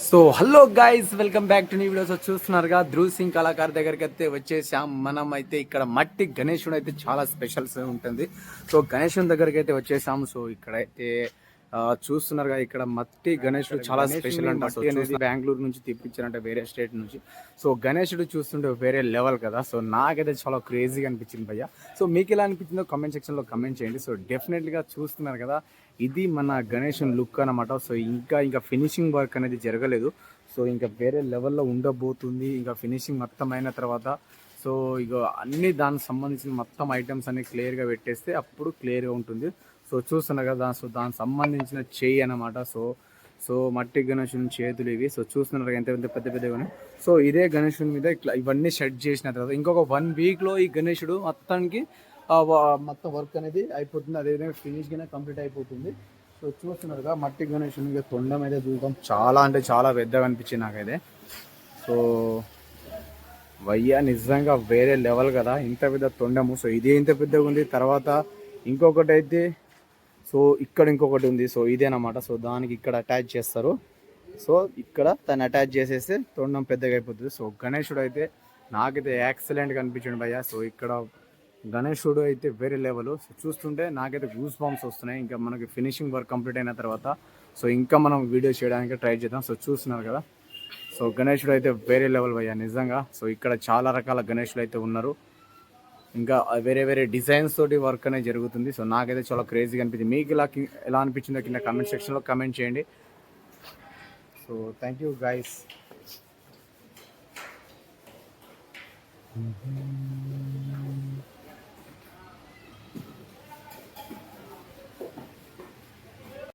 So hello guys, welcome back to new videos. చూస్తున్నారుగా ధ్రువ్ సింగ్ కళాకారు దగ్గరికి అయితే వచ్చేసాం. మనం అయితే ఇక్కడ మట్టి గణేశుడు అయితే చాలా స్పెషల్స్ ఉంటుంది. సో గణేశుని దగ్గరికి అయితే వచ్చేసాం. సో ఇక్కడైతే చూస్తున్నారుగా, ఇక్కడ మట్టి గణేశుడు చాలా స్పెషల్ అంట. సో అనేది బెంగళూరు నుంచి తెప్పించారంటే, వేరే స్టేట్ నుంచి. సో గణేశుడు చూస్తుంటే వేరే లెవెల్ కదా. సో నాకైతే చాలా క్రేజీగా అనిపించింది భయ్య. సో మీకు ఎలా అనిపించిందో కామెంట్ సెక్షన్లో కామెంట్ చేయండి. సో డెఫినెట్గా చూస్తున్నారు కదా, ఇది మన గణేశన్ లుక్ అనమాట. సో ఇంకా ఫినిషింగ్ వర్క్ అనేది జరగలేదు. సో ఇంకా వేరే లెవెల్లో ఉండబోతుంది. ఇంకా ఫినిషింగ్ మొత్తం అయిన తర్వాత సో ఇక అన్ని దానికి సంబంధించిన మొత్తం ఐటమ్స్ అన్ని క్లియర్గా పెట్టేస్తే అప్పుడు క్లియర్గా ఉంటుంది. సో చూస్తున్నారు కదా, దానికి సంబంధించిన చెయ్యి అనమాట. సో మట్టి గణేశుని చేతులు ఇవి. సో చూస్తున్నారు ఎంత పెద్దగా. సో ఇదే గణేశుని మీద ఇట్లా ఇవన్నీ సెట్ చేసిన తర్వాత ఇంకొక 1 వీక్లో ఈ గణేశుడు మొత్తానికి మొత్తం వర్క్ అనేది అయిపోతుంది. అదేవిధంగా ఫినిష్గానే కంప్లీట్ అయిపోతుంది. సో చూస్తున్నారుగా, మట్టి గణేశుని తొండం అయితే చూద్దాం. చాలా అంటే చాలా పెద్దగా అనిపించింది నాకైతే. సో వయ్య నిజంగా వేరే లెవెల్ కదా, ఇంత పెద్ద తొండము. సో ఇదే ఇంత పెద్దగా ఉంది. తర్వాత ఇంకొకటి అయితే సో ఇక్కడ ఇంకొకటి ఉంది. సో ఇదేనమాట. సో దానికి ఇక్కడ అటాచ్ చేస్తారు. సో ఇక్కడ తను అటాచ్ చేసేస్తే తొండం పెద్దగా అయిపోతుంది. సో గణేశుడు అయితే నాకైతే ఎక్సలెంట్గా అనిపించండి భయ్య. సో ఇక్కడ గణేశుడు అయితే వేరే లెవెల్. సో చూస్తుంటే నాకైతే గూస్ బాంబ్స్ వస్తున్నాయి. ఇంకా మనకి ఫినిషింగ్ వర్క్ కంప్లీట్ అయిన తర్వాత సో ఇంకా మనం వీడియో చేయడానికి ట్రై చేద్దాం. సో చూస్తున్నారు కదా, సో గణేశుడు అయితే వేరే లెవెల్ భయ్య నిజంగా. సో ఇక్కడ చాలా రకాల గణేశులు అయితే ఉన్నారు. ఇంకా వేరే డిజైన్స్ తోటి వర్క్ అనేది జరుగుతుంది. సో నాకైతే చాలా క్రేజీగా అనిపించింది. మీకు ఎలా అనిపించిందో కింద కామెంట్ సెక్షన్లో కామెంట్ చేయండి. So thank you guys.